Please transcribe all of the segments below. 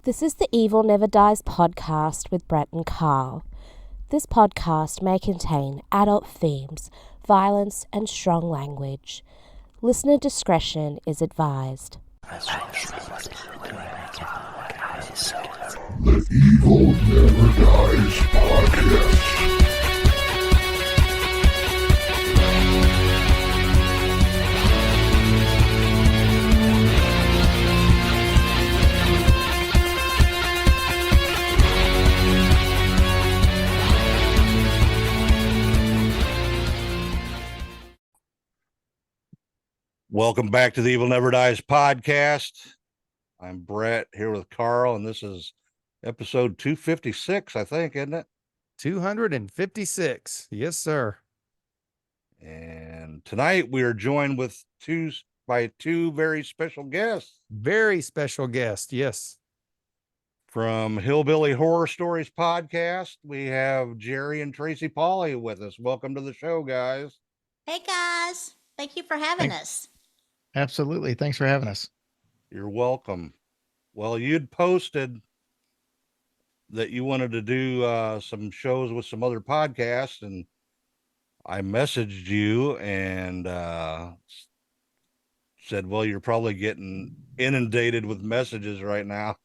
This is the Evil Never Dies podcast with Brett and Carl. This podcast may contain adult themes, violence, and strong language. Listener discretion is advised. The Evil Never Dies podcast. Welcome back to the Evil Never Dies podcast. I'm Brett here with Carl, and this is episode 256, I think, isn't it? 256. Yes, sir. And tonight we are joined by two very special guests. Very special guest. Yes. From Hillbilly Horror Stories podcast, we have Jerry and Tracy Pauly with us. Welcome to the show, guys. Hey, guys. Thank you for having us. Absolutely. Thanks for having us. You're welcome. Well, you'd posted that you wanted to do some shows with some other podcasts, and I messaged you and said, well, you're probably getting inundated with messages right now.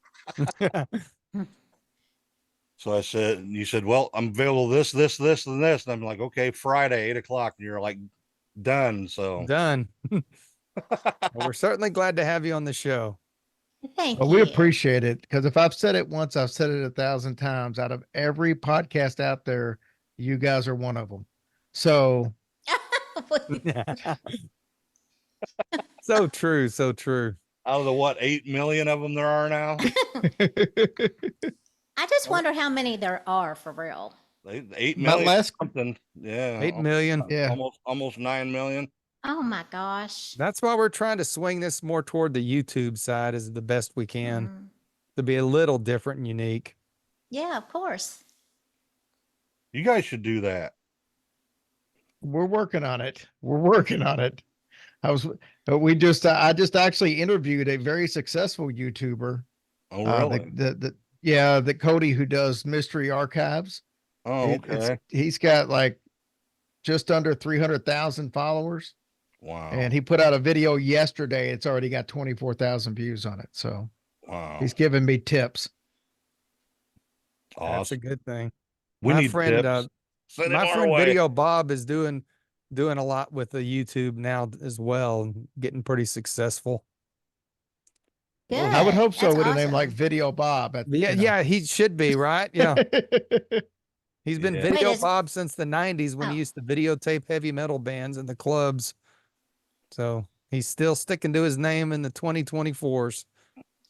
So I said, and you said, well, I'm available this, and this. And I'm like, okay, Friday, 8:00. And you're like, done. So done. Well, we're certainly glad to have you on the show. Thank Well, you. we appreciate it because if I've said it once, I've said it 1,000 times. Out of every podcast out there, you guys are one of them. So So true. So true. out of the 8 million of them there are now? I just wonder how many there are for real. 8 Not million less. something. Yeah. 8 million. Yeah. Almost 9 million. Oh my gosh. That's why we're trying to swing this more toward the YouTube side as the best we can Mm. to be a little different and unique. Yeah, of course. You guys should do that. we're working on it. I just actually interviewed a very successful YouTuber. Oh, really? The Cody who does Mystery Archives. Okay. He's got like just under 300,000 followers. Wow. And he put out a video yesterday. It's already got 24,000 views on it. So Wow. he's giving me tips. That's a Awesome. good thing. We my need friend, tips. Send it my our friend way. Video Bob is doing a lot with the YouTube now as well, getting pretty successsual. Good. I would hope so That's with a name awesome. like Video Bob. Yeah, he should be, right? Yeah. He's been Yeah. Video Wait, is- Bob since the 90s when he Oh. used to videotape heavy metal bands in the clubs. So he's still sticking to his name in the 2024s.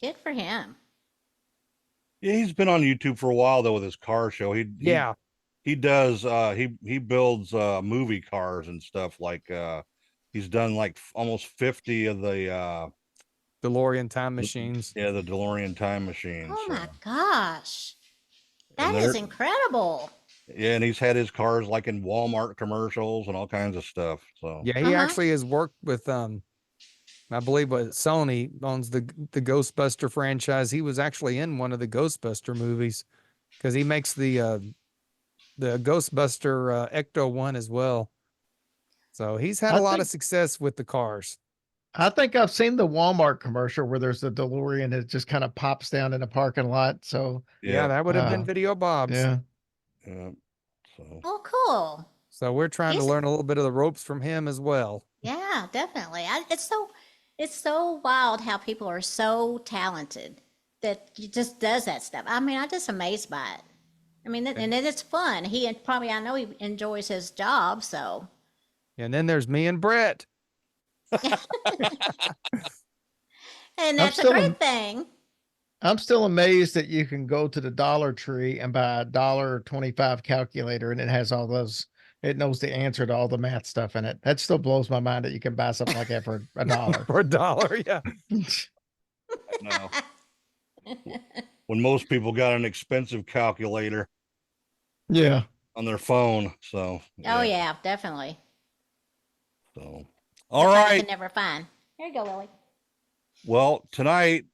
Good for him. Yeah, he's been on YouTube for a while though with his car show. He does he builds movie cars and stuff like he's done like almost 50 of the DeLorean time machines. the DeLorean time machines. Oh so. my gosh. And That is they're- incredible. Yeah, and he's had hhis cars like in Walmart commercials and all kinds of stuff. So Yeah, he actually has worked with I believe what Sony owns the Ghostbuster franchise. He was actually in one of the Ghostbuster movies because he makes the Ghostbuster Ecto one as well. So he's had I a lot of think- success with the cars. I think I've seen the Walmart commercial where there's a DeLorean that just kind of pops down in the parking lot. So Yeah, that would have been Uh, Video Bob's. yeah. So Oh, cool. So we're trying to He's- learn a little bit of the ropes from him as well. Yeah, definitely. It's so wild how people are so talented that he just does that stuff. I mean, I'm just amazed by it. I mean, and then it's fun. I know he enjoys his job, so. And then there's me and Brett. And that's a still great am- thing. I'm still amazed that you can go to the Dollar Tree and buy a $1.25 calculator and it has all those. It knows the answer to all the math stuff in it. That still blows my mind that you can buy something like that for $1. For $1, yeah. no. When most people got an expensive calculator Yeah. on their phone. So Oh yeah, definitely. So all Stuff I right. can never find. Here you go, Lily. Well, tonight,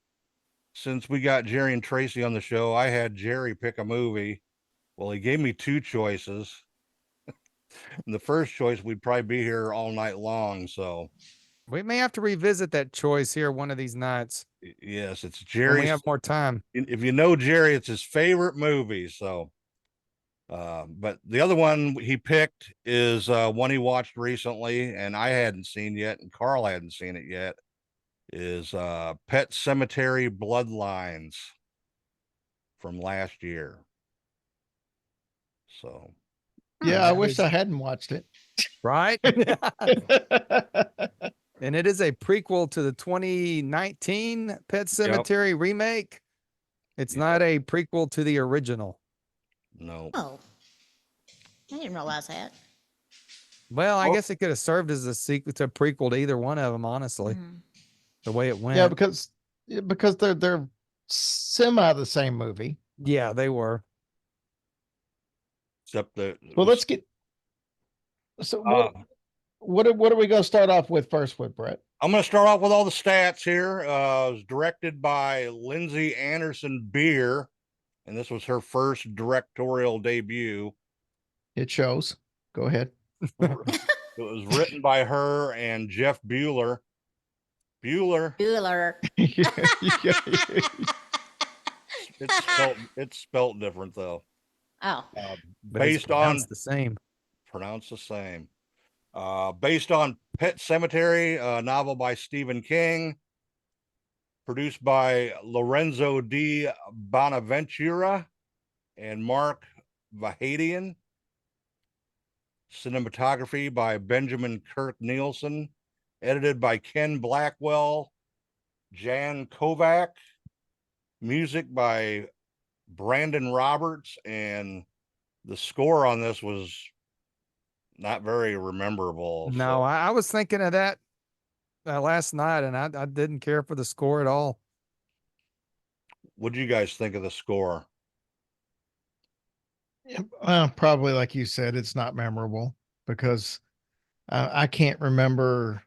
since we got Jerry and Tracy on the show, I had Jerry pick a movie. Well, he gave me two choices. And the first choice, we'd probably be here all night long. So We may have to revisit that choice here one of these nights yes, it's when Jerry. we have more time. If you know Jerry, it's his favorite movie. So, but the other one he picked is one he watched recently, and I hadn't seen yet, and Carl hadn't seen it yet. Is Pet Semetary Bloodlines from last year. So, Yeah, I wish I hadn't watched it. Right? And it is a prequel to the 2019 Pet Semetary remake. It's not a prequel to the original. no. Oh, I didn't realize that. Well, I guess it could have served as a sequel to a prequel to either one of them, honestly. The way it went. Yeah, because they're semi the same movie. Yeah, they were. Except the Well, let's get. So what are we going to start off with first with, Brett? I'm going to start off with all the stats here. It was directed by Lindsay Anderson Beer, and this was her first directorial debut. It shows. Go ahead. It was written by her and Jeff Bueller. Bueller. It's spelled different though. Oh, Based on the same. Pronounced the same. Based on Pet Semetary, a novel by Stephen King, produced by Lorenzo di Bonaventura and Mark Vahadian. Cinematography by Benjamin Kirk Nielsen, edited by Ken Blackwell, Jan Kovac, music by Brandon Roberts, and the score on this was not very memorable. No, so. I was thinking of that last night, and I didn't care for the score at all. What do you guys think of the score? Probably like you said, it's not memorable because I can't remember.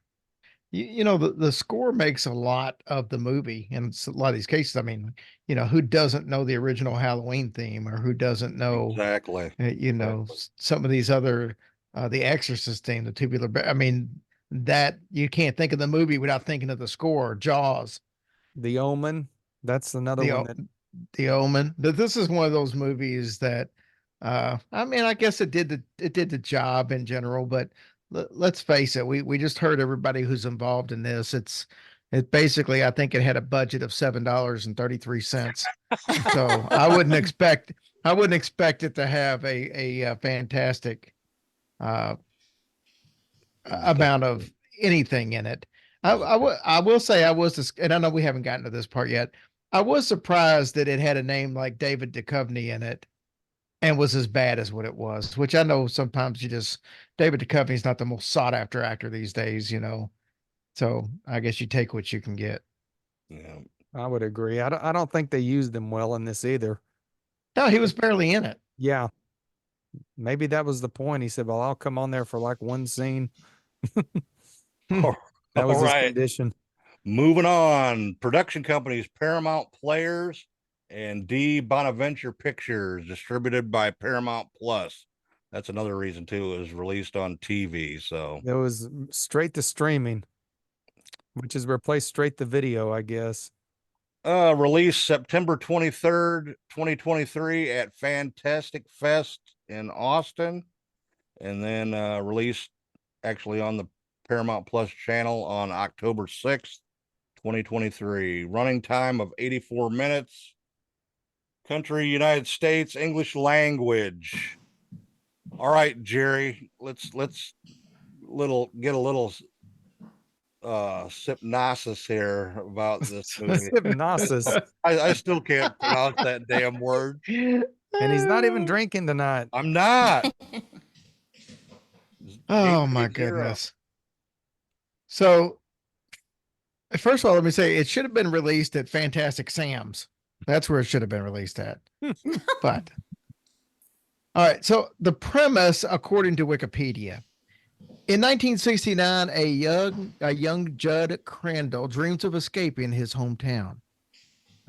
You know, the score makes a lot of the movie, and it's a lot of these cases. I mean, you know, who doesn't know the original Halloween theme, or who doesn't know Exactly. You know, some of these other the Exorcist theme, the tubular. I mean, that you can't think of the movie without thinking of the score. Jaws, The Omen. That's another one that. The Omen. This is one of those movies that, I mean, I guess it did the job in general, but let's face it, we just heard everybody who's involved in this. It basically, I think it had a budget of $7.33. So I wouldn't expect it to have a fantastic amount of anything in it. I will say I was, and I know we haven't gotten to this part yet. I was surprised that it had a name like David Duchovny in it and was as bad as what it was, which I know sometimes David Duchovny's not the most sought after actor these days, you know. So I guess you take what you can get. Yeah. I would agree. I don't think they used him well in this either. No, he was barely in it. Yeah. Maybe that was the point. He said, well, I'll come on there for like one scene. That was his condition. Moving on. Production companies Paramount Players and D. Bonaventure Pictures, distributed by Paramount Plus. That's another reason too. It was released on TV. So it was straight to streaming, which is replaced straight to video, I guess. Released September 23rd, 2023 at Fantastic Fest in Austin. And then released actually on the Paramount Plus channel on October 6th, 2023. Running time of 84 minutes. Country, United States, English language. All right, Jerry, let's get a little hypnosis here about this movie. Hypnosis. I still can't pronounce that damn word. And he's not even drinking tonight. I'm not. Oh my goodness. So first of all, let me say it should have been released at Fantastic Sam's. That's where it should have been released at. But all right. So the premise, according to Wikipedia, in 1969, a young Judd Crandall dreams of escaping his hometown.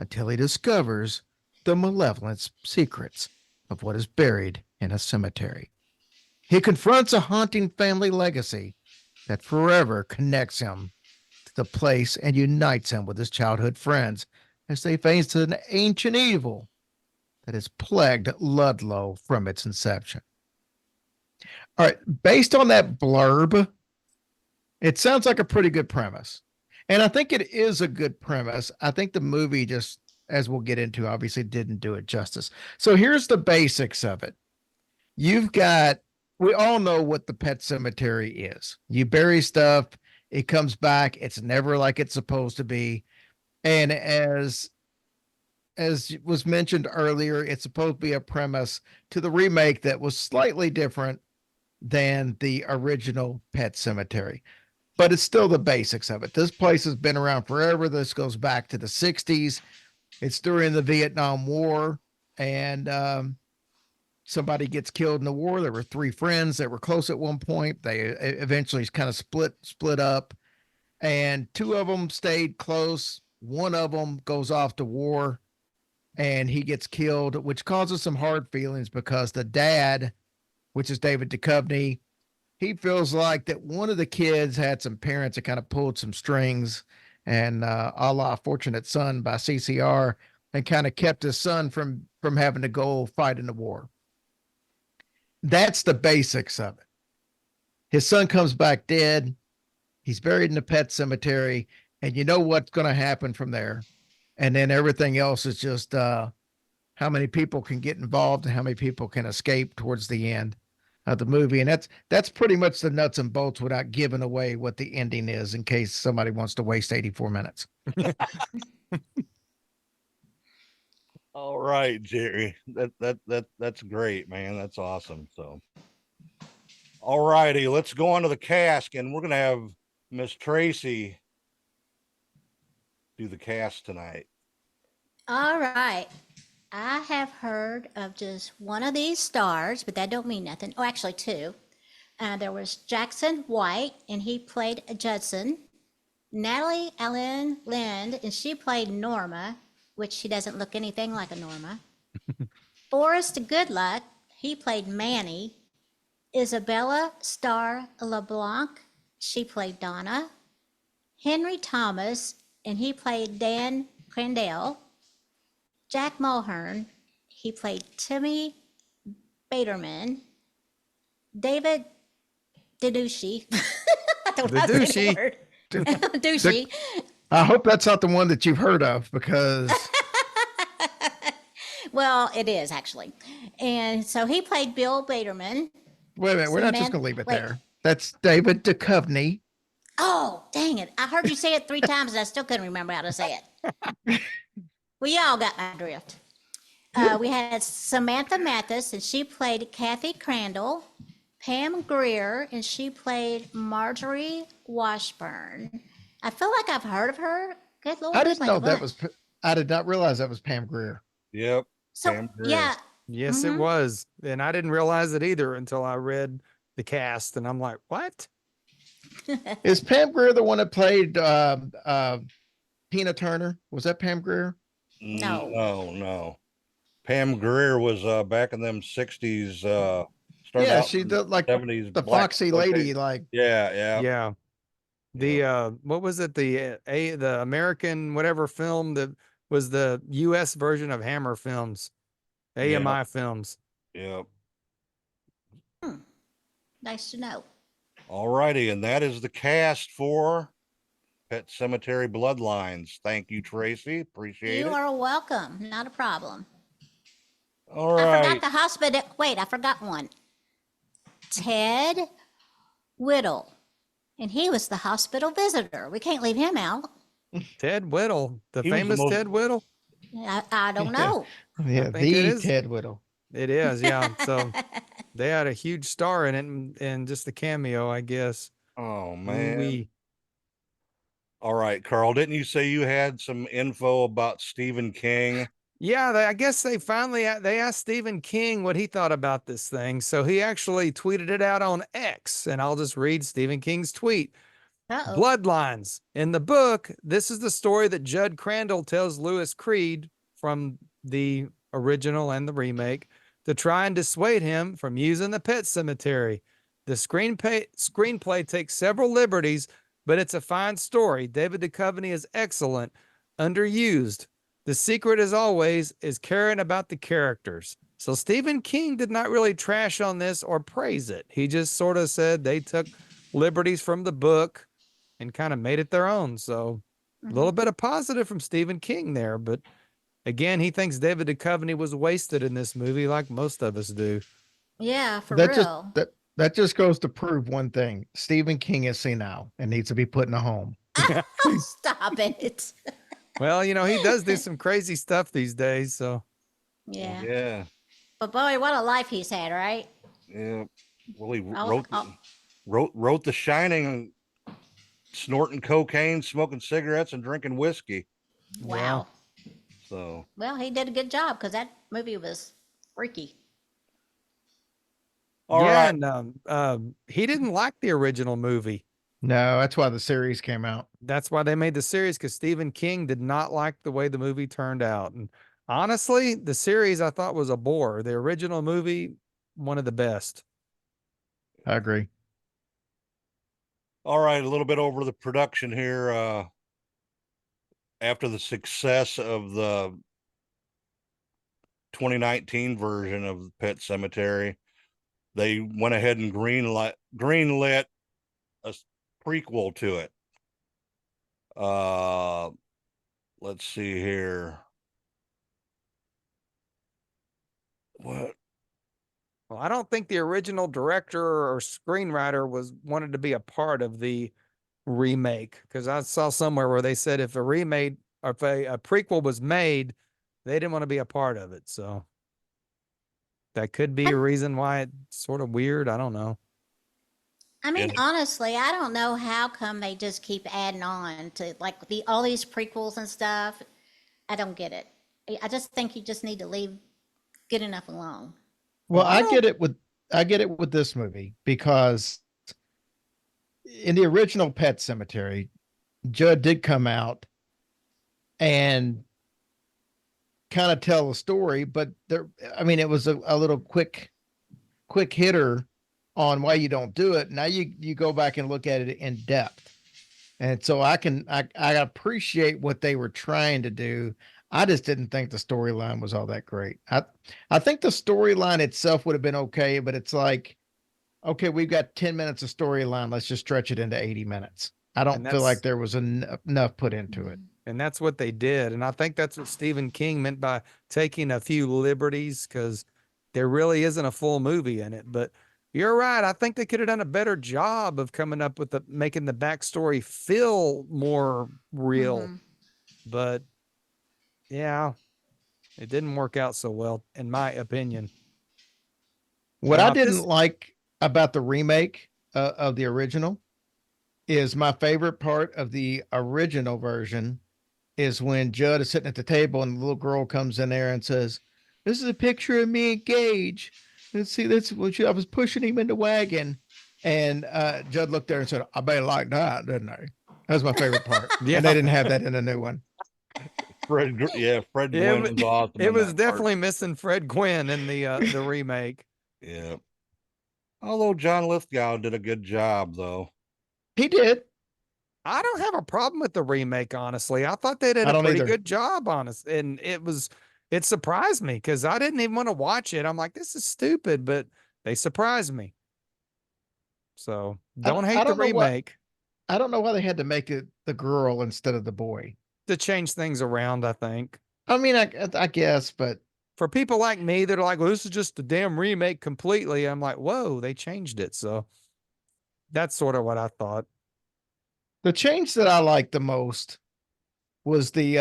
until he discovers the malevolent secrets of what is buried in a cemetery. He confronts a haunting family legacy that forever connects him to the place and unites him with his childhood friends as they face an ancient evil that has plagued Ludlow from its inception. All right, based on that blurb, it sounds like a pretty good premise. And I think it is a good premise. I think the movie just, as we'll get into, obviously didn't do it justice. So here's the basics of it. We all know what the pet cemetery is. You bury stuff, it comes back, it's never like it's supposed to be. And as was mentioned earlier, it's supposed to be a premise to the remake that was slightly different than the original Pet Sematary. But it's still the basics of it. This place has been around forever. This goes back to the 60s. It's during the Vietnam War, and somebody gets killed in the war. There were 3 friends that were close at one point. They eventually kind of split up, and 2 of them stayed close. One of them goes off to war, and he gets killed, which causes some hard feelings because the dad, which is David Duchovny, he feels like that one of the kids had some parents that kind of pulled some strings, and a la Fortunate Son by CCR, and kind of kept his son from having to go fight in the war. That's the basics of it. His son comes back dead. He's buried in the pet cemetery, and you know what's going to happen from there. And then everything else is just how many people can get involved and how many people can escape towards the end of the movie. And that's pretty much the nuts and bolts without giving away what the ending is in case somebody wants to waste 84 minutes. All right, Jerry. That's great, man. That's awesome. So, all righty, let's go on to the cast, and we're gonna have Miss Tracy do the cast tonight. All right. I have heard of just one of these stars, but that don't mean nothing. Oh, actually 2. There was Jackson White, and he played Judson. Natalie Ellen Lind, and she played Norma, which she doesn't look anything like a Norma. Forrest Goodluck, he played Manny. Isabella Starr LeBlanc, she played Donna. Henry Thomas, and he played Dan Crandell. Jack Mulhern, he played Timmy Baderman. David Deducci. I don't know how to say the word. Deducci. I hope that's not the one that you've heard of, because well, it is actually. And so he played Bill Baderman. Wait a minute, we're not just going to leave it there. That's David Duchovny. Oh, dang it. I heard you say it 3 times and I still couldn't remember how to say it. Well, y'all got my drift. We had Samantha Mathis, and she played Kathy Crandall. Pam Grier, and she played Marjorie Washburn. I feel like I've heard of her. Good Lord. I didn't know that was, I did not realize that was Pam Grier. Yep. So, Pam Grier. yeah. Yes, it was. And I didn't realize it either until I read the cast, and I'm like, what? Is Pam Grier the one that played Tina Turner? Was that Pam Grier? No. Pam Grier was back in them 60s. Yeah, she did like 70s the foxy lady, like Yeah. The what was it? The American whatever film that was the US version of Hammer Films, AMI Films. Yep. Nice to know. All righty, and that is the cast for Pet Semetary Bloodlines. Thank you, Tracy. Appreciate it. You are welcome. Not a problem. All I right. forgot the hospital. Wait, I forgot one. Ted Whittle. And he was the hospital visitor. We can't leave him out. Ted Whittle, the He was the famous most- Ted Whittle. I don't know. yeah, think it the is. Ted Whittle. It is, yeah. So they had a huge star in it, and just the cameo, I guess. Oh man. We All right, Carl. Didn't you say you had some info about Stephen King? Yeah, I guess they finally they asked Stephen King what he thought about this thing. So he actually tweeted it out on X, and I'll just read Stephen King's tweet. Uh-oh. Bloodlines. In the book, this is the story that Judd Crandall tells Lewis Creed from the original and the remake to try and dissuade him from using the pet cemetery. The screenplay takes several liberties, but it's a fine story. David Duchovny is excellent, underused. The secret, as always, is caring about the characters. So Stephen King did not really trash on this or praise it. He just sort of said they took liberties from the book and kind of made it their own. So a little bit of positive from Stephen King there. But again, he thinks David Duchovny was wasted in this movie like most of us do. Yeah, for That real. that just goes to prove one thing. Stephen King is senile and needs to be put in a home. Stop it. Well, you know, he does do some crazy stuff these days. So Yeah. Yeah. But boy, what a life he's had, right? Yeah. Well, he I'll- wrote The Shining, snorting cocaine, smoking cigarettes, and drinking whiskey. Wow. So Well, he did a good job because that movie was freaky. all yeah, right. and he didn't like the original movie. No, that's why the series came out. That's why they made the series, because Stephen King did not like the way the movie turned out. And honestly, the series I thought was a bore. The original movie, one of the best. I agree. All right, a little bit over the production here. After the success of the 2019 version of Pet Semetary, they went ahead and greenlit a prequel to it. Let's see here. What? Well, I don't think the original director or screenwriter wanted to be a part of the remake, because I saw somewhere where they said if a remake or if a prequel was made, they didn't want to be a part of it. So that could be a reason why it's sort of weird. I don't know. I mean, Yeah. honestly, I don't know how come they just keep adding on to like all these prequels and stuff. I don't get it. I just think you just need to leave good enough alone. Well, I I get it with this movie because in the original Pet Cemetery, Judd did come out and kind of tell a story, but it was a little quick hitter on why you don't do it. Now you go back and look at it in depth. And so I appreciate what they were trying to do. I just didn't think the storyline was all that great. I think the storyline itself would have been okay, but it's like, okay, we've got 10 minutes of storyline. Let's just stretch it into 80 minutes. I don't feel like there was enough put into it. And that's what they did. And I think that's what Stephen King meant by taking a few liberties, because there really isn't a full movie in it. But you're right. I think they could have done a better job of coming up with making the backstory feel more real. But yeah, it didn't work out so well, in my opinion. What I didn't like about the remake of the original is my favorite part of the original version is when Judd is sitting at the table and the little girl comes in there and says, "This is a picture of me and Gage. Let's see, that's what I was pushing him in the wagon." And Judd looked there and said, "I bet he liked that, didn't I?" That was my favorite part. Yeah. And they didn't have that in the new one. Fred Gwynn was awesome. It in was that definitely part. missing Fred Gwynn in the remake. Yeah. Although John Lithgow did a good job, though. He did. I don't have a problem with the remake, honestly. I thought they did I a don't pretty either. good job on it. And it surprised me because I didn't even want to watch it. I'm like, this is stupid, but they surprised me. So don't hate the remake. I don't know why they had to make it the girl instead of the boy. To change things around, I think. I mean, I guess, but for people like me that are like, well, this is just a damn remake completely. I'm like, whoa, they changed it. So that's sort of what I thought. The change that I liked the most was the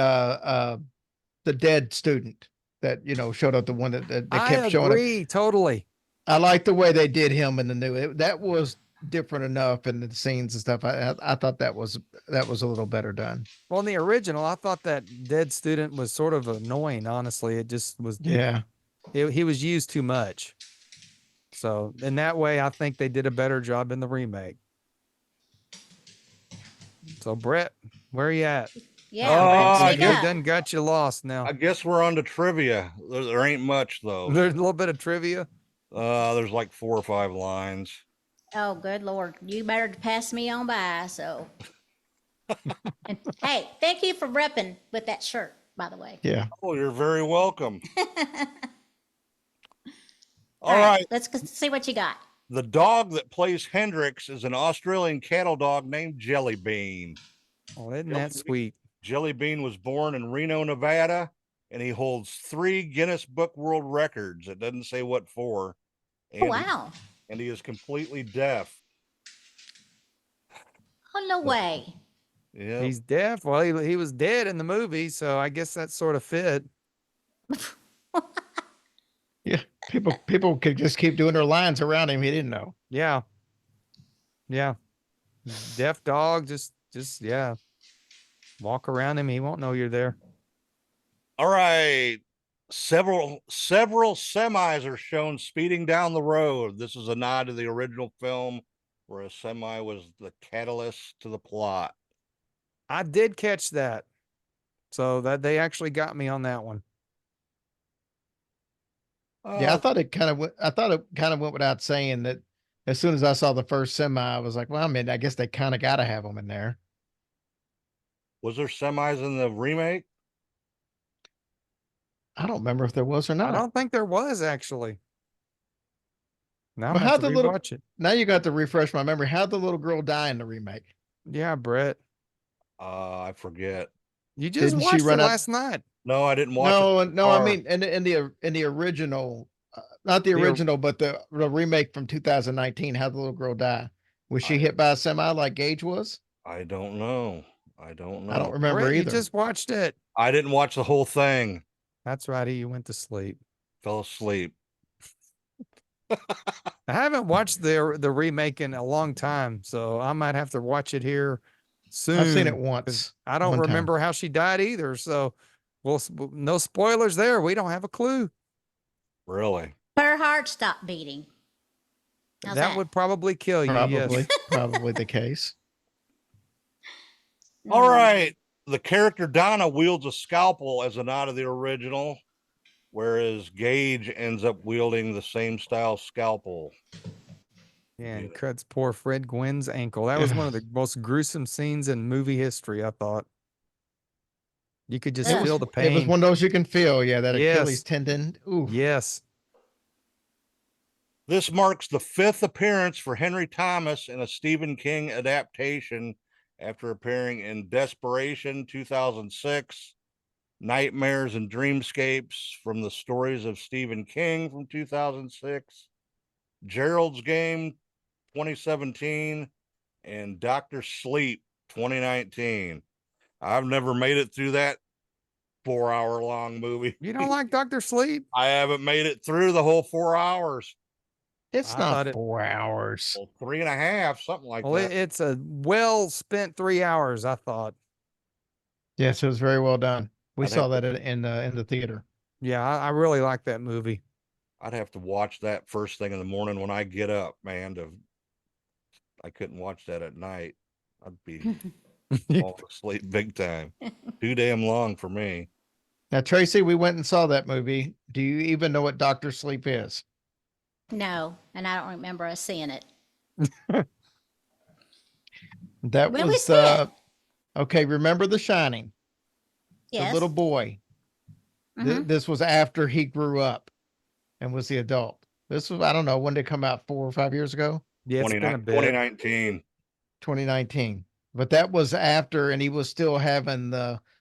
dead student that, showed up, the one that kept showing up. I agree, totally. I like the way they did him in the new. That was different enough in the scenes and stuff. I thought that was a little better done. Well, in the original, I thought that dead student was sort of annoying. Honestly, it just was. Yeah, he was used too much. So in that way, I think they did a better job in the remake. So Brett, where are you at? Yeah, Oh, Brett, I speak He guess- up. done got you lost now. I guess we're on to trivia. There ain't much though. There's a little bit of trivia. There's like 4 or 5 lines. Oh, good Lord. You better pass me on by, so. And hey, thank you for repping with that shirt, by the way. Yeah. Oh, you're very welcome. All All right. let's see what you got. The dog that plays Hendrix is an Australian cattle dog named Jelly Bean. Oh, isn't that sweet? Jelly Bean was born in Reno, Nevada, and he holds 3 Guinness Book World Records. It doesn't say what for. Oh, wow. And he is completely deaf. Oh, no way. Yeah. He's deaf. Well, he was dead in the movie, so I guess that sort of fit. Yeah. People could just keep doing their lines around him. He didn't know. Yeah. Yeah. Deaf dog, just yeah. Walk around him, he won't know you're there. All right. Several semis are shown speeding down the road. This is a nod to the original film where a semi was the catalyst to the plot. I did catch that. So that they actually got me on that one. Yeah, I thought it kind of went without saying that as soon as I saw the first semi, I was like, well, I mean, I guess they kind of got to have them in there. Was there semis in the remake? I don't remember if there was or not. I don't think there was actually. Now Well, I'm how'd to the little- rewatch it. Now you got to refresh my memory. How'd the little girl die in the remake? Yeah, Brett. I forget. You just Didn't she watched it run out- last night. No, I didn't watch No, it. no, I mean, in the original, not the The or- original, but the remake from 2019. How'd the little girl die? Was she I- hit by a semi like Gage was? I don't know. I don't know. I don't remember Brett, you either. just watched it. I didn't watch the whole thing. That's right. You went to sleep. Fell asleep. I haven't watched the remake in a long time, so I might have to watch it here soon. I've seen it 'cause once. I don't one time. remember how she died either, so no spoilers there. We don't have a clue. Really? Her heart stopped beating. How's That would probably kill you. Probably, Yes. probably the case. All right. The character Donna wields a scalpel as a nod of the original, whereas Gage ends up wielding the same style scalpel. Yeah, and Yeah. cuts poor Fred Gwynn's ankle. That was one of the most gruesome scenes in movie history, I thought. You could just It feel the pain. It was one of those you can feel. Yeah, that Yes. Achilles tendon. Ooh. Yes. This marks the 5th appearance for Henry Thomas in a Stephen King adaptation after appearing in Desperation 2006, Nightmares and Dreamscapes from the Stories of Stephen King from 2006, Gerald's Game 2017, and Dr. Sleep 2019. I've never made it through that 4-hour long movie. You don't like Dr. Sleep? I haven't made it through the whole 4 hours. It's I thought not it- 4 hours. Well, 3.5, something like Well, that. it's a well spent 3 hours, I thought. Yes, it was very well done. We I'd saw have that in the theater. Yeah, I really like that movie. I'd have to watch that first thing in the morning when I get up, man. I couldn't watch that at night. I'd be falling asleep big time. Too damn long for me. Now, Tracy, we went and saw that movie. Do you even know what Dr. Sleep is? No, and I don't remember us seeing it. That When we was see it. okay. Remember The Shining, Yes. the little boy. Mhm. This was after he grew up and was the adult. This was, I don't know, when did it come out, 4 or 5 years ago? Yeah, it's been a bit. 2019. 2019. But that was after, and he was still having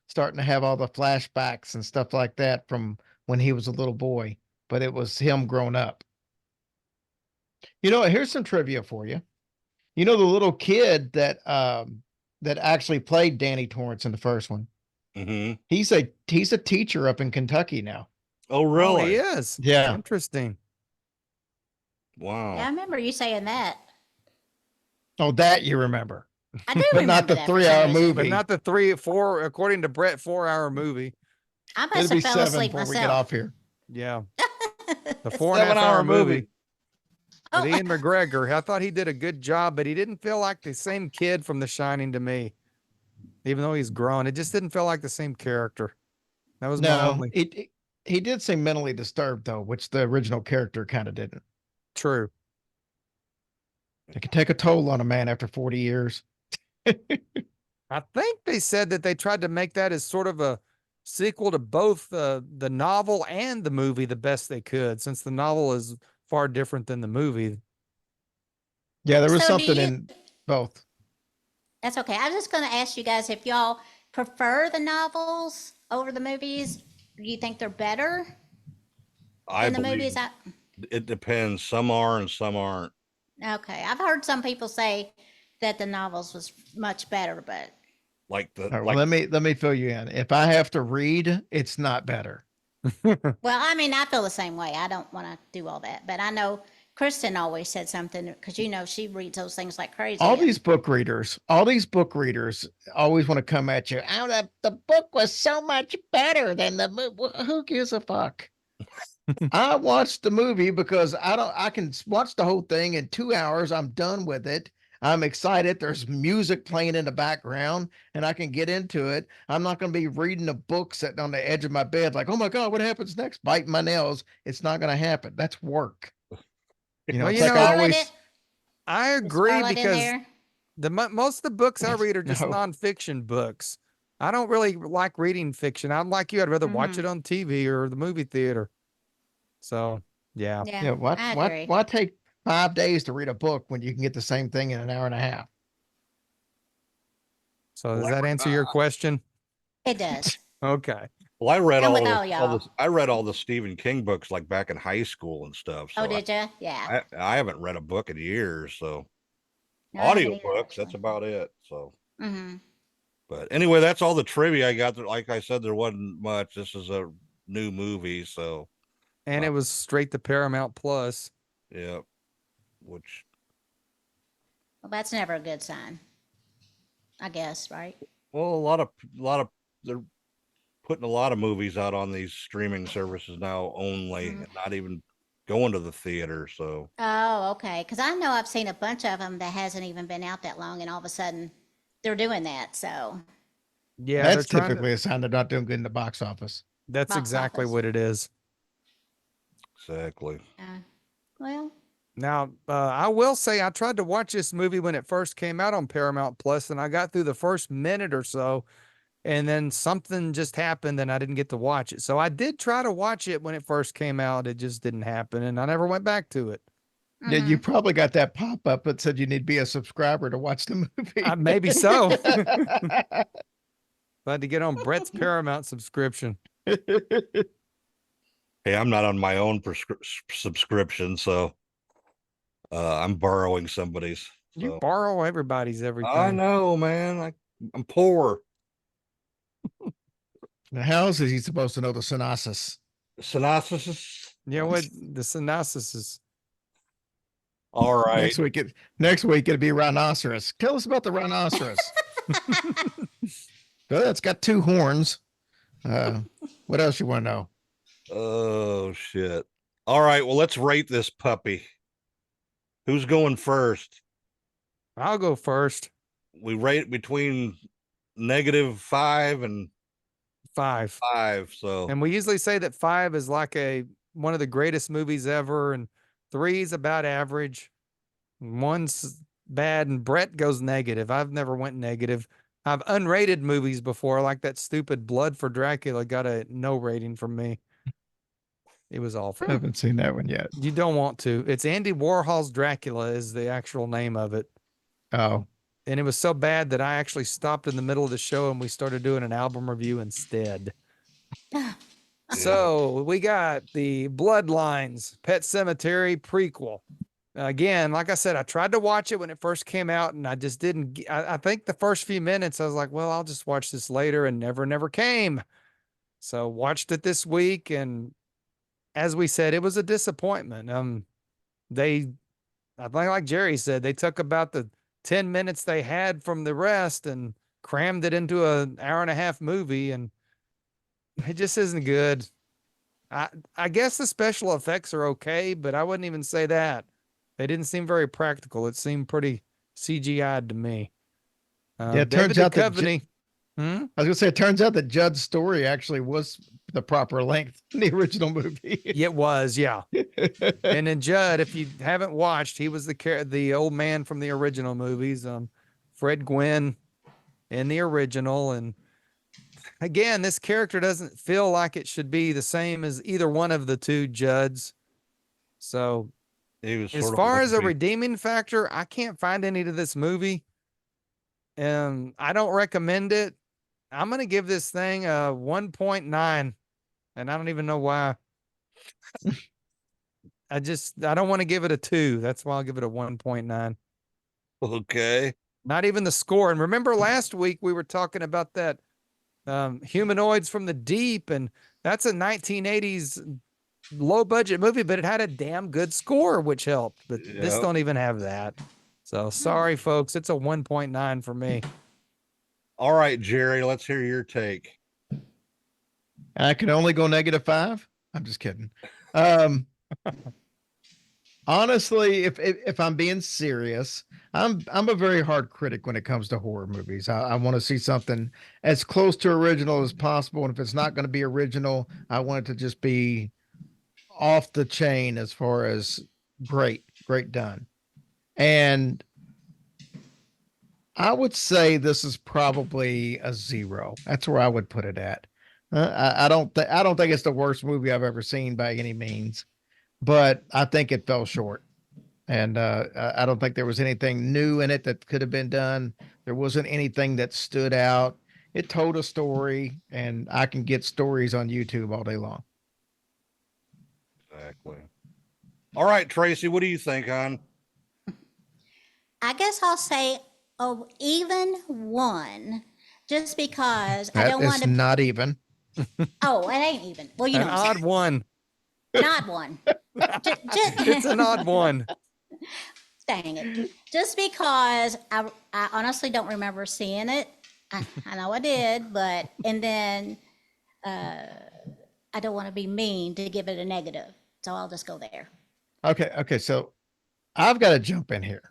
starting to have all the flashbacks and stuff like that from when he was a little boy, but it was him grown up. You know, here's some trivia for you. You know, the little kid that actually played Danny Torrance in the first one. Hmm. He's a teacher up in Kentucky now. Oh, Oh, really? he is. Yeah. Interesting. Wow. Yeah, I remember you saying that. Oh, that you remember. I do But not remember the that for 3-hour some reason. movie. But not the 3, 4, according to Brett, 4-hour movie. I It'll must be have fell 7 asleep before we get myself. off here. Yeah. The 4.5 hour movie. With Oh, Ian McGregor. I thought he did a good job, but he didn't feel like the same kid from The Shining to me. even though he's grown. It just didn't feel like the same character. That was my No, only. he did seem mentally disturbed though, which the original character kind of didn't. True. It can take a toll on a man after 40 years. I think they said that they tried to make that as sort of a sequel to both the novel and the movie the best they could, since the novel is far different than the movie. Yeah, there was So do something you- in both. That's okay. I was just going to ask you guys if y'all prefer the novels over the movies. Do you think they're better I than the believe movies? it depends. Some are and some aren't. Okay. I've heard some people say that the novels was much better, but Like the All right, like well, let me fill you in. If I have to read, it's not better. well, I mean, I feel the same way. I don't want to do all that, but I know Kristen always said something because she reads those things like crazy. All these book readers always want to come at you. Oh, the book was so much better than the movie. Who gives a fuck? I watched the movie because I can watch the whole thing in 2 hours. I'm done with it. I'm excited. There's music playing in the background and I can get into it. I'm not going to be reading a book sitting on the edge of my bed like, oh my God, what happens next? Biting my nails. It's not going to happen. That's work. Well, It's you like know, I always, I agree Scarlet in because there? most of the books I read are just No. nonfiction books. I don't really like reading fiction. I'm like you. I'd rather watch Mm-hmm. it on TV or the movie theater. So, yeah. Yeah, I agree. why take 5 days to read a book when you can get the same thing in an hour and a half? So does that answer your question? It does. Okay. Well, I read I'm all with the, all all y'all. the I read all the Stephen King books like back in high school and stuff. So Oh, did you? Yeah. I haven't read a book in years. So No, I haven't either, audiobooks, that's actually. about it. So, Mm-hmm. but anyway, that's all the trivia I got. Like I said, there wasn't much. This is a new movie, so And it was straight to Paramount Plus. yeah. Which Well, that's never a good sign. I guess, right? well, a lot of they're putting a lot of movies out on these streaming services now only, and not even going to the theater. So Oh, okay. Because I know I've seen a bunch of them that hasn't even been out that long, and all of a sudden they're doing that. So Yeah, That's they're trying typically a sign they're not doing good in the box office. that's Box exactly office. what it is. exactly. well, Now, I will say I tried to watch this movie when it first came out on Paramount Plus, and I got through the first minute or so, and then something just happened and I didn't get to watch it. So I did try to watch it when it first came out. It just didn't happen, and I never went back to it. Yeah, you probably got that pop up that said you need to be a subscriber to watch the movie. Maybe so. I had to get on Brett's Paramount subscription. Hey, I'm not on my own subscription, so I'm borrowing somebody's. You So. borrow everybody's everything. I know, man. I'm poor. Now, how else is he supposed to know the synopsis? Synopsis. You know what? The synopsis is. All right. Next week it'll be rhinoceros. Tell us about the rhinoceros. Well, it's got 2 horns. What else you want to know? Oh shit. All right. Well, let's rate this puppy. Who's going first? I'll go first. We rate between -5 and 5. 5. So And we usually say that 5 is like one of the greatest movies ever, and 3 is about average. 1's bad, and Brett goes negative. I've never went negative. I've unrated movies before, like that stupid Blood for Dracula got a no rating from me. It was awful. I haven't seen that one yet. You don't want to. It's Andy Warhol's Dracula is the actual name of it. Oh, And it was so bad that I actually stopped in the middle of the show and we started doing an album review instead. So we got the Bloodlines, Pet Semetary prequel. Again, like I said, I tried to watch it when it first came out and I just didn't. I think the first few minutes I was like, well, I'll just watch this later, and never came. So watched it this week, and as we said, it was a disappointment. I think like Jerry said, they took about the 10 minutes they had from the rest and crammed it into an hour-and-a-half movie, and it just isn't good. I guess the special effects are okay, but I wouldn't even say that. They didn't seem very practical. It seemed pretty CGI'd to me. Yeah, it David turns out that Duchovny, I was gonna say, it turns out that Judd's story actually was the proper length in the original movie. It was, yeah. And then Judd, if you haven't watched, he was the old man from the original movies, Fred Gwynn in the original. And again, this character doesn't feel like it should be the same as either one of the two Judds. So He was as sort of far as a wimpy. redeeming factor, I can't find any to this movie. And I don't recommend it. I'm going to give this thing a 1.9. And I don't even know why. I don't want to give it a 2. That's why I'll give it a 1.9. Okay. Not even the score. And remember last week we were talking about that Humanoids from the Deep, and that's a 1980s low budget movie, but it had a damn good score, which helped. But this Yep. don't even have that. So sorry, folks. It's a 1.9 for me. All right, Jerry, let's hear your take. I can only go -5. I'm just kidding. Honestly, if I'm being serious, I'm a very hard critic when it comes to horror movies. I want to see something as close to original as possible, and if it's not going to be original, I want it to just be off the chain as far as great done. And I would say this is probably a 0. That's where I would put it at. I don't think it's the worst movie I've ever seen by any means, but I think it fell short. And I don't think there was anything new in it that could have been done. There wasn't anything that stood out. It told a story, and I can get stories on YouTube all day long. Exactly. All right, Tracy, what do you think, hon? I guess I'll say even 1, just because I That don't want is to. not even. Oh, it ain't even. Well, you An know, odd one. an odd one. It's an odd one. Dang it. Just because I honestly don't remember seeing it. I know I did, but, and then I don't want to be mean to give it a negative. So I'll just go there. Okay. So I've got to jump in here.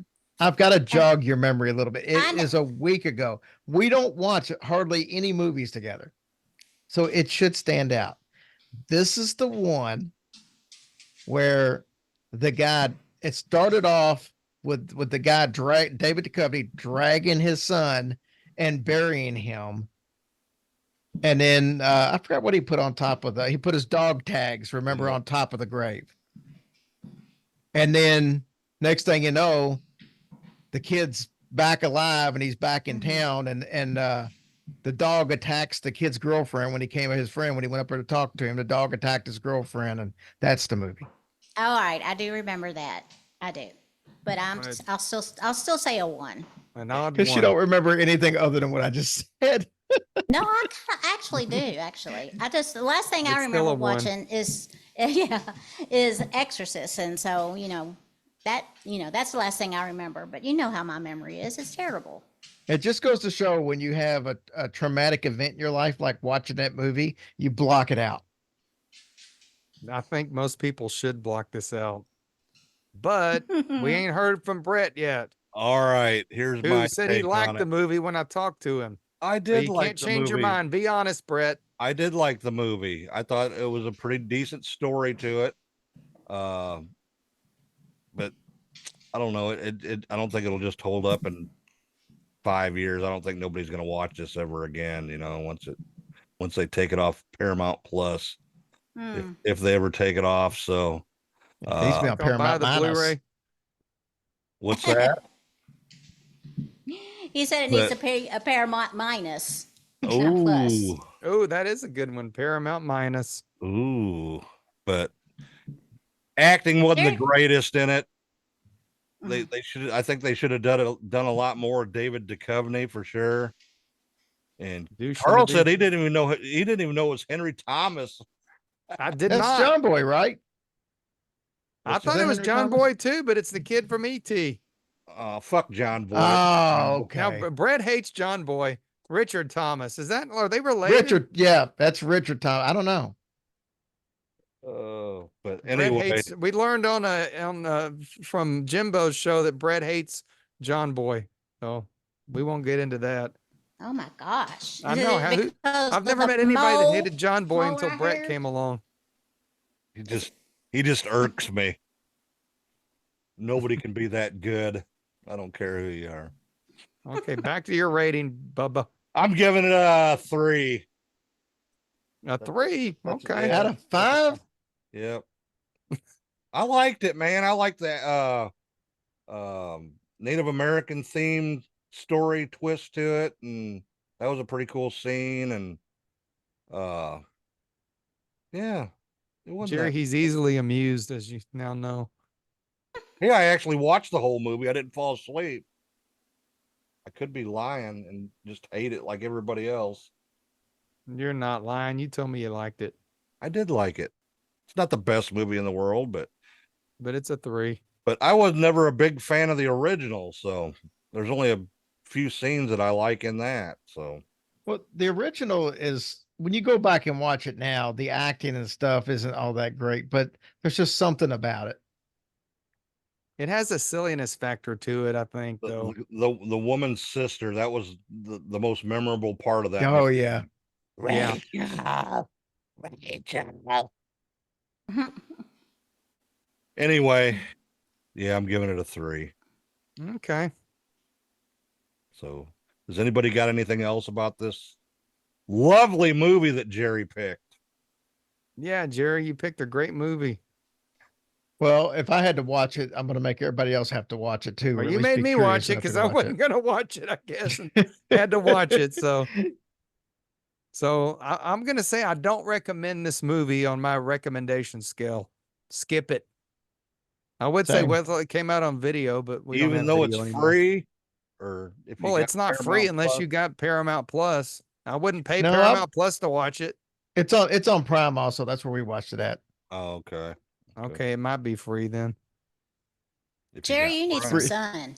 I've got to jog your memory a little bit. I It know. is a week ago. We don't watch hardly any movies together, so it should stand out. This is the one where it started off with the guy David Duchovny dragging his son and burying him. And then I forgot what he put on top of he put his dog tags, remember, on top of the grave. And then next thing you know, the kid's back alive and he's back in town, and the dog attacks the kid's girlfriend when his friend, when he went up there to talk to him, the dog attacked his girlfriend, and that's the movie. All right, I do remember that. I do, but Right. I'll still say a 1. An odd Because you one. don't remember anything other than what I just said. No, I kinda actually do. Actually, the last thing It's I still remember a 1. watching is Exorcist, and so that's the last thing I remember. But you know how my memory is; it's terrible. It just goes to show when you have a traumatic event in your life, like watching that movie, you block it out. I think most people should block this out. But we ain't heard from Brett yet, All right, here's who my said he take liked on the it. movie when I talked to him. I But did you like can't the change your movie. mind. Be honest, Brett. I did like the movie. I thought it was a pretty decent story to it. But I don't know. I don't think it'll just hold up in 5 years. I don't think nobody's going to watch this ever again. Once they take it off Paramount Plus, if they ever take it off. So It needs to be on Go buy Paramount the Minus. Blu-ray. what's that? He said it needs a Paramount Minus. Ooh, Oh, that is a good one. Paramount Minus. ooh. But acting wasn't the There- greatest in it. They should. I think they should have done a lot more with David Duchovny for sure. And Carl said he didn't even know it was Henry Thomas. I did That's not. John Boy, right? I Is thought that it was Henry John Thomas? Boy too, but it's the kid from E.T. Fuck John Boy. Oh, okay. Now, Brett hates John Boy. Richard Thomas. Are they related? Richard, yeah, that's Richard Thomas. I don't know. But Brett anyway, hates, we learned from Jimbo's show that Brett hates John Boy. So we won't get into that. Oh my gosh. I know. I've never met anybody that hated John Boy until Brett came along. He just irks me. Nobody can be that good. I don't care who you are. Okay, back to your rating, Bubba. I'm giving it a 3. A 3. Okay. Yeah. Out of 5? Yep. I liked it, man. I liked that Native American themed story twist to it, and that was a pretty cool scene. And yeah, it wasn't Jerry, that. he's easily amused, as you now know. Yeah, I actually watched the whole movie. I didn't fall asleep. I could be lying and just hate it like everybody else. You're not lying. You told me you liked it. I did like it. It's not the best movie in the world, but it's a 3. But I was never a big fan of the original, so there's only a few scenes that I like in that. So, well, the original is, when you go back and watch it now, the acting and stuff isn't all that great, but there's just something about it. It has a silliness factor to it, I think, though. The woman's sister, that was the most memorable part of that. Oh, movie. Yeah. Rachel. Anyway, yeah, I'm giving it a 3. Okay. So, has anybody got anything else about this lovely movie that Jerry picked? Yeah, Jerry, you picked a great movie. Well, if I had to watch it, I'm going to make everybody else have to watch it too. Well, you made me watch it because I wasn't going to watch it, I guess. And had to watch it. So I'm going to say I don't recommend this movie on my recommendation scale. Skip it. I would say whether it came out on video, but we even though it's free, or if well, it's not free unless you got Paramount Plus. I wouldn't pay Paramount Plus to watch it. It's on Prime also. That's where we watched it at. Oh, okay. Okay, it might be free then. Jerry, you need some sun.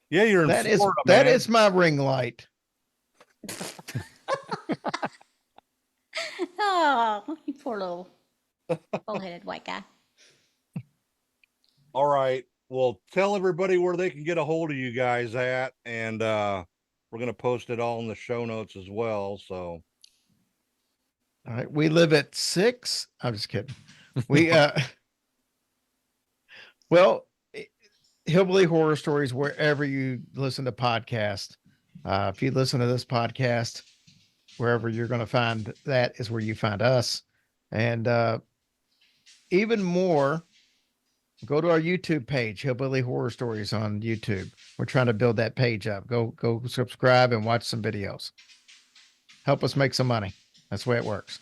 Yeah, you're in Florida, that is my ring light. Oh, you poor little bull-headed white guy. All right. Well, tell everybody where they can get a hold of you guys at, and we're going to post it all in the show notes as well. So, all right, we live at 6. I'm just kidding. We well, Hillbilly Horror Stories wherever you listen to podcasts. If you listen to this podcast, wherever you're going to find that is where you find us. And even more, go to our YouTube page, Hillbilly Horror Stories on YouTube. We're trying to build that page up. Go subscribe and watch some videos. Help us make some money. That's the way it works.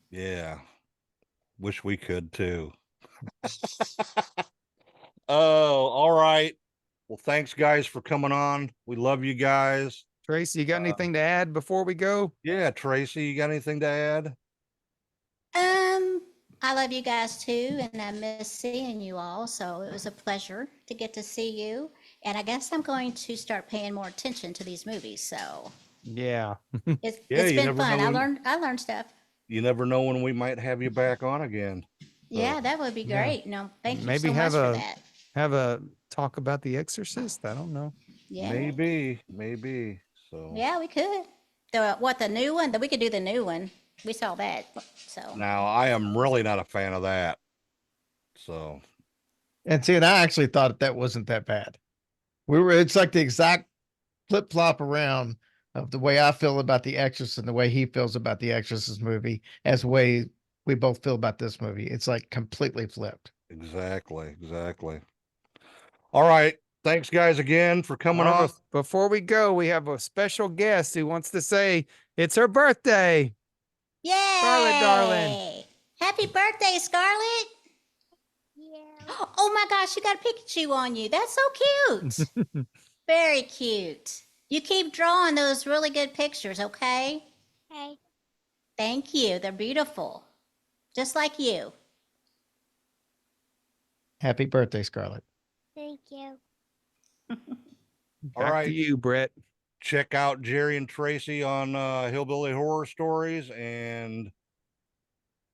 Yeah. Wish we could too. Oh, all right. Well, thanks guys for coming on. We love you guys. Tracy, you got anything to add before we go? Yeah, Tracy, you got anything to add? I love you guys too, and I miss seeing you all. So it was a pleasure to get to see you. And I guess I'm going to start paying more attention to these movies. So yeah, it's been fun. I learned stuff. You never know when we might have you back on again. Yeah, that would be great. No, thank you maybe so much for that. Have a talk about The Exorcist. I don't know. Yeah, maybe. So yeah, we could. The new one? We could do the new one. We saw that. So now I am really not a fan of that. So, and see, and I actually thought that wasn't that bad. It's like the exact flip flop around of the way I feel about The Exorcist and the way he feels about the Exorcist movie, as the way we both feel about this movie. It's like completely flipped. Exactly. All right. Thanks guys again for coming on. Before we go, we have a special guest who wants to say it's her birthday. Yay! Scarlett, darling. Happy birthday, Scarlett. Yeah. Oh my gosh, you got a Pikachu on you. That's so cute. Very cute. You keep drawing those really good pictures, okay? Okay. Thank you. They're beautiful. Just like you. Happy birthday, Scarlett. Thank you. All right. To you, Brett. Check out Jerry and Tracy on Hillbilly Horror Stories, and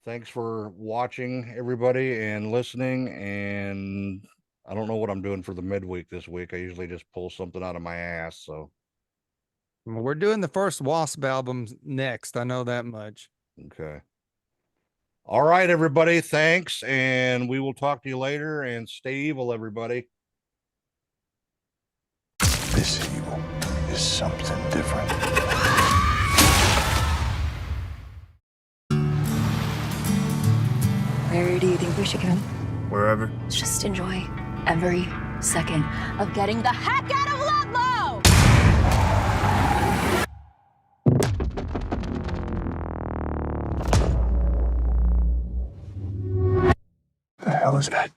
thanks for watching, everybody, and listening. And I don't know what I'm doing for the midweek this week. I usually just pull something out of my ass. So We're doing the first Wasp album next. I know that much. Okay. All right, everybody. Thanks. And we will talk to you later, and stay evil, everybody. This evil is something different. Where do you think we should go? Wherever. Just enjoy every second of getting the heck out of Ludlow! The hell is that?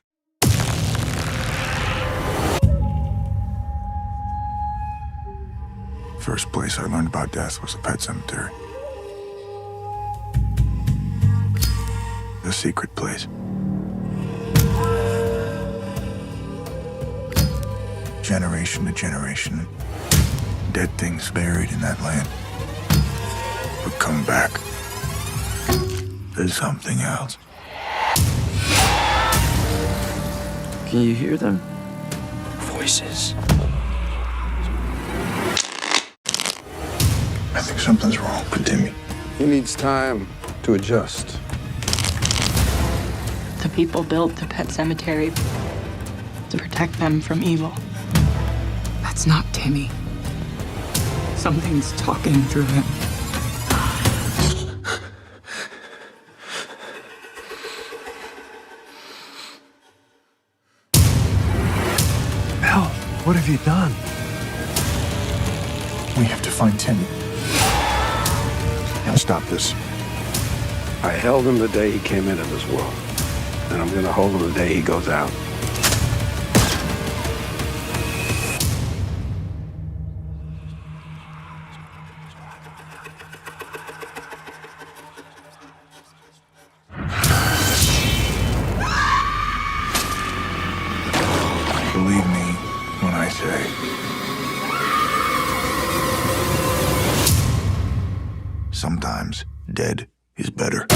First place I learned about death was the pet cemetery. The secret place. Generation to generation, dead things buried in that land would come back. There's something else. Can you hear them? Voices. I think something's wrong with Timmy. He needs time to adjust. The people built the pet cemetery to protect them from evil. That's not Timmy. Something's talking through him. Hell, what have you done? We have to find Timmy. Now stop this. I held him the day he came into this world, and I'm gonna hold him the day he goes out. Believe me when I say sometimes dead is better.